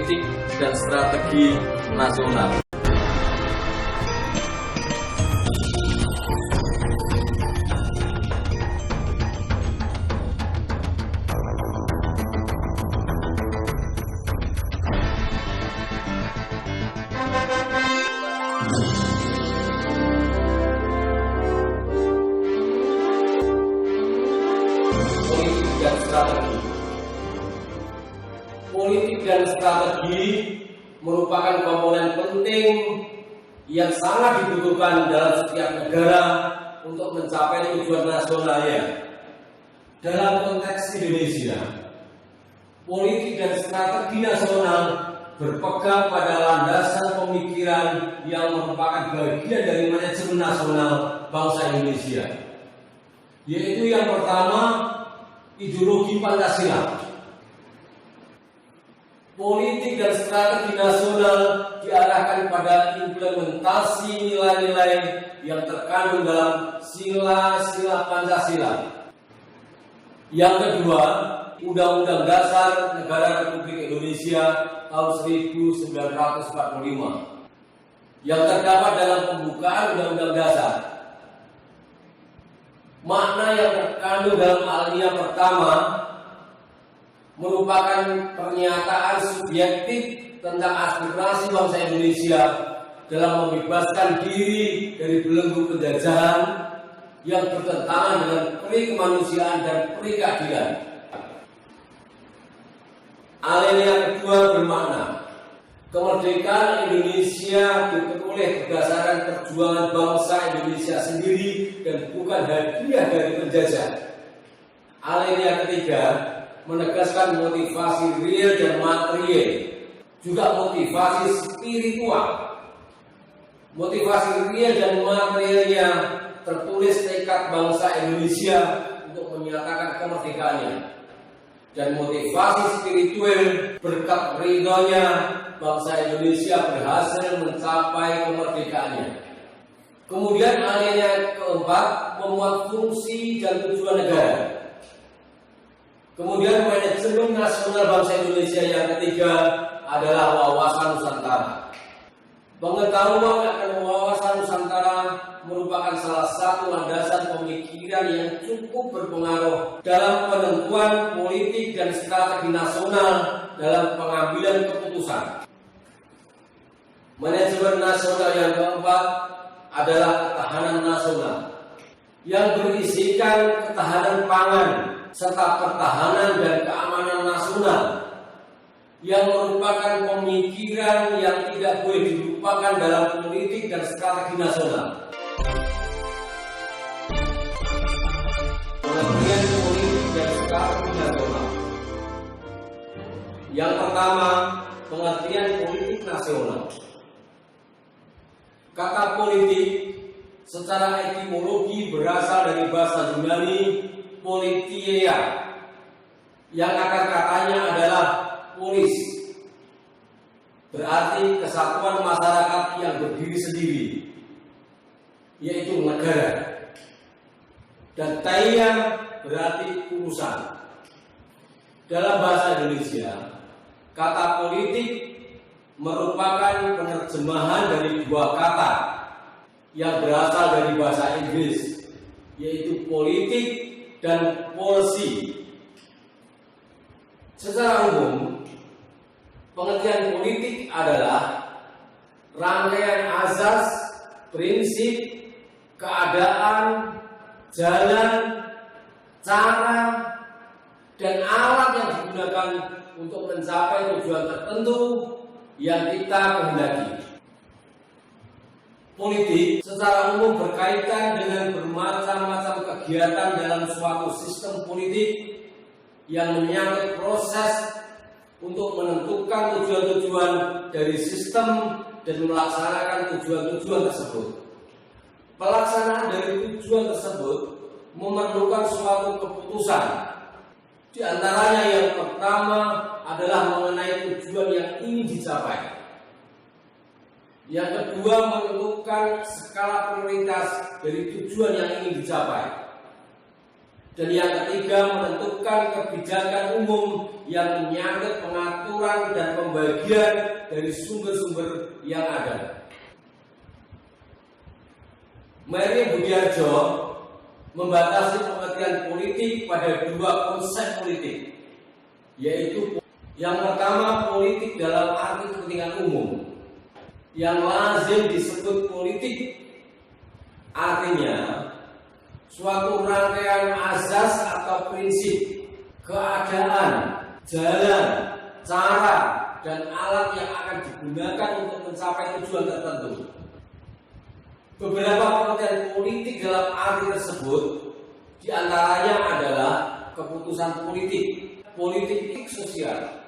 politik dan strategi nasional. Politik dan strategi merupakan komponen penting yang sangat dibutuhkan dalam setiap negara untuk mencapai tujuan nasionalnya. Dalam konteks Indonesia, politik dan strategi nasional berpegang pada landasan pemikiran yang merupakan bagian dari manajemen nasional bangsa Indonesia, yaitu yang pertama, ideologi Pancasila. Politik dan strategi nasional diarahkan pada implementasi nilai-nilai yang terkandung dalam sila-sila Pancasila. Yang kedua, Undang-Undang Dasar Negara Republik Indonesia tahun 1945 yang terdapat dalam pembukaan Undang-Undang Dasar. Makna yang terkandung dalam alinea pertama merupakan pernyataan subjektif tentang aspirasi bangsa Indonesia dalam membebaskan diri dari belenggu penjajahan yang bertentangan dengan peri kemanusiaan dan peri keadilan. Alinea kedua bermakna kemerdekaan Indonesia diperoleh berdasarkan perjuangan bangsa Indonesia sendiri dan bukan hadiah dari penjajah. Alinea ketiga menegaskan motivasi real dan material, juga motivasi spiritual. Motivasi real dan materialnya tertulis tekad bangsa Indonesia untuk menyatakan kemerdekaannya, dan motivasi spiritual berkat ridhonya bangsa Indonesia berhasil mencapai kemerdekaannya. Kemudian alinea keempat memuat fungsi dan tujuan negara. Kemudian manajemen nasional bangsa Indonesia yang ketiga adalah wawasan Nusantara. Pengetahuan akan wawasan Nusantara merupakan salah satu landasan pemikiran yang cukup berpengaruh dalam penentuan politik dan strategi nasional dalam pengambilan keputusan. Manajemen nasional yang keempat adalah ketahanan nasional yang berisikan ketahanan pangan serta pertahanan dan keamanan nasional yang merupakan pemikiran yang tidak boleh dilupakan dalam politik dan strategi nasional. Pengertian politik dan strategi nasional. Yang pertama, pengertian politik nasional. Kata politik secara etimologi berasal dari bahasa Yunani politia, yang akar katanya adalah polis, berarti kesatuan masyarakat yang berdiri sendiri, yaitu negara, dan taia berarti urusan. Dalam bahasa Indonesia, kata politik merupakan penerjemahan dari dua kata yang berasal dari bahasa Inggris, yaitu politik dan policy. Secara umum, pengertian politik adalah rangkaian azas, prinsip, keadaan, jalan, cara, dan alat yang digunakan untuk mencapai tujuan tertentu yang kita kehendaki. Politik secara umum berkaitan dengan bermacam-macam kegiatan dalam suatu sistem politik yang menyangkut proses untuk menentukan tujuan-tujuan dari sistem dan melaksanakan tujuan-tujuan tersebut. Pelaksanaan dari tujuan tersebut memerlukan suatu keputusan. Di antaranya yang pertama adalah mengenai tujuan yang ingin dicapai. Yang kedua, menentukan skala prioritas dari tujuan yang ingin dicapai. Dan yang ketiga, menentukan kebijakan umum yang menyangkut pengaturan dan pembagian dari sumber-sumber yang ada. Mary Budiarjo membatasi pengertian politik pada dua konsep politik, yaitu yang pertama politik dalam arti kepentingan umum, yang lazim disebut politik, artinya suatu rangkaian azas atau prinsip, keadaan, jalan, cara, dan alat yang akan digunakan untuk mencapai tujuan tertentu. Beberapa pengertian politik dalam arti tersebut diantaranya adalah keputusan politik, politik sosial,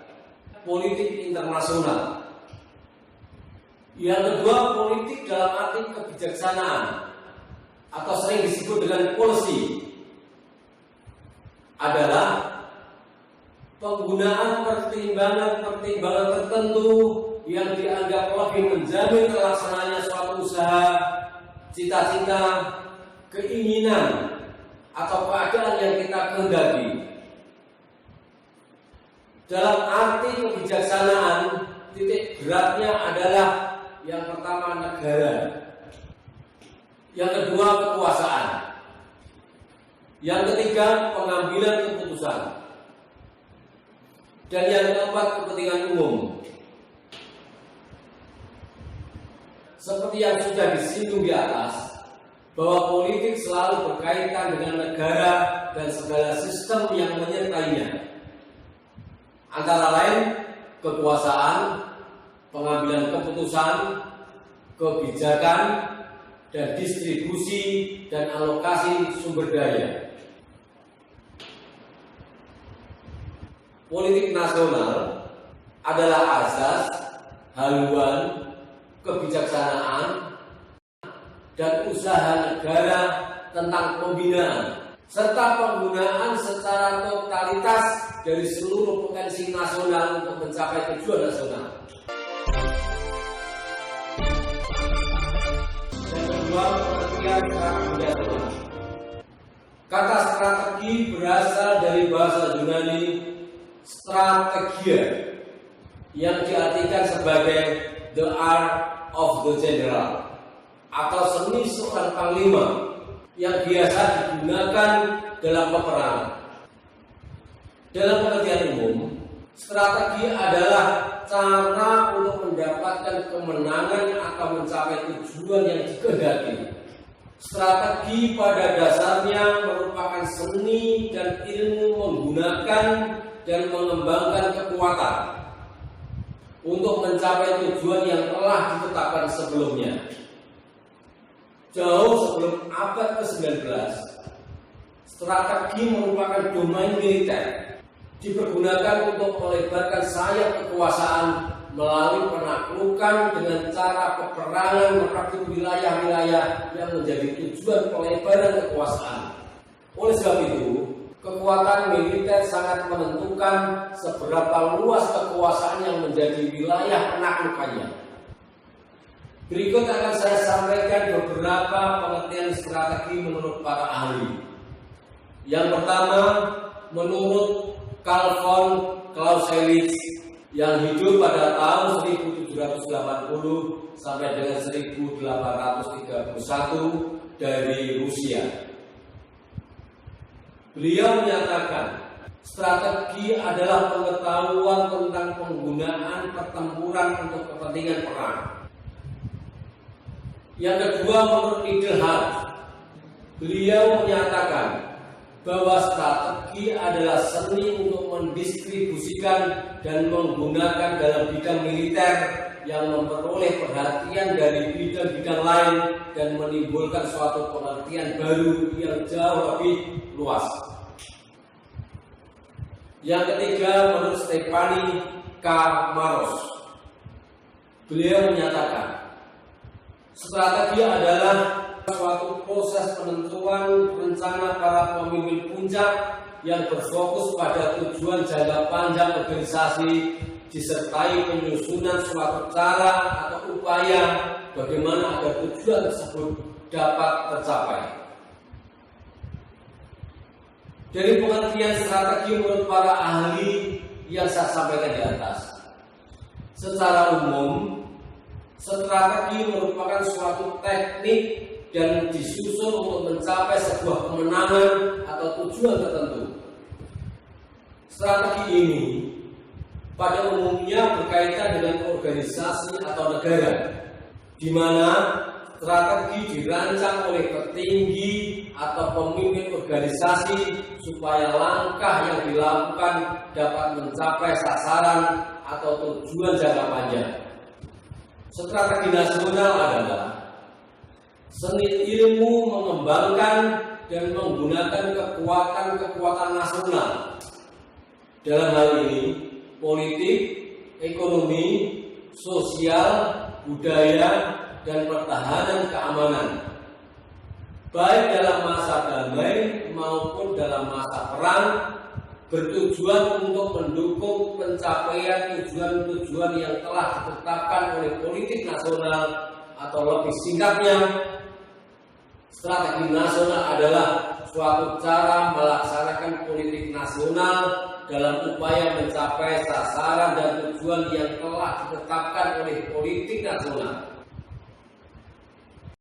politik internasional. Yang kedua, politik dalam arti kebijaksanaan atau sering disebut dengan policy adalah penggunaan pertimbangan tertentu yang dianggap lebih menjamin terlaksananya suatu usaha, cita-cita, keinginan, atau keadaan yang kita kehendaki. Dalam arti kebijaksanaan, titik beratnya adalah yang pertama negara, yang kedua kekuasaan, yang ketiga pengambilan keputusan, dan yang keempat kepentingan umum. Seperti yang sudah disinggung di atas, bahwa politik selalu berkaitan dengan negara dan segala sistem yang menyertainya, antara lain kekuasaan, pengambilan keputusan, kebijakan, dan distribusi dan alokasi sumber daya. Politik nasional adalah asas, haluan, kebijaksanaan, dan usaha negara tentang pembinaan serta penggunaan secara totalitas dari seluruh potensi nasional untuk mencapai tujuan nasional. Yang kedua, pengertian strategi nasional. Kata strategi berasal dari bahasa Yunani strategia, yang diartikan sebagai the art of the general atau seni seorang panglima yang biasa digunakan dalam peperangan. Dalam pengertian umum, strategi adalah cara untuk mendapatkan kemenangan atau mencapai tujuan yang dikehendaki. Strategi pada dasarnya merupakan seni dan ilmu menggunakan dan mengembangkan kekuatan untuk mencapai tujuan yang telah ditetapkan sebelumnya. Jauh sebelum abad ke-19, strategi merupakan domain militer, dipergunakan untuk melebarkan sayap kekuasaan melalui penaklukan dengan cara peperangan merebut wilayah-wilayah yang menjadi tujuan pelebaran kekuasaan. Oleh sebab itu, kekuatan militer sangat menentukan seberapa luas kekuasaan yang menjadi wilayah penaklukannya. Berikut akan saya sampaikan beberapa pengertian strategi menurut para ahli. Yang pertama, menurut Carl von Clausewitz yang hidup pada tahun 1780 sampai dengan 1831 dari Rusia. Beliau menyatakan, strategi adalah pengetahuan tentang penggunaan pertempuran untuk kepentingan perang. Yang kedua, menurut Idelhart, beliau menyatakan bahwa strategi adalah seni untuk mendistribusikan dan menggunakan dalam bidang militer yang memperoleh perhatian dari bidang-bidang lain dan menimbulkan suatu pengertian baru yang jauh lebih luas. Yang ketiga, menurut Stefani K. Maros, beliau menyatakan strategi adalah suatu proses penentuan rencana para pemimpin puncak yang berfokus pada tujuan jangka panjang organisasi, disertai penyusunan suatu cara atau upaya bagaimana agar tujuan tersebut dapat tercapai. Dari pengertian strategi menurut para ahli yang saya sampaikan di atas, secara umum strategi merupakan suatu teknik dan disusun untuk mencapai sebuah kemenangan atau tujuan tertentu. Strategi ini pada umumnya berkaitan dengan organisasi atau negara, di mana strategi dirancang oleh petinggi atau pemimpin organisasi supaya langkah yang dilakukan dapat mencapai sasaran atau tujuan jangka panjang. Strategi nasional adalah seni ilmu mengembangkan dan menggunakan kekuatan-kekuatan nasional. Dalam hal ini, politik, ekonomi, sosial, budaya, dan pertahanan keamanan, baik dalam masa damai maupun dalam masa perang, bertujuan untuk mendukung pencapaian tujuan-tujuan yang telah ditetapkan oleh politik nasional, atau lebih singkatnya, strategi nasional adalah suatu cara melaksanakan politik nasional dalam upaya mencapai sasaran dan tujuan yang telah ditetapkan oleh politik nasional.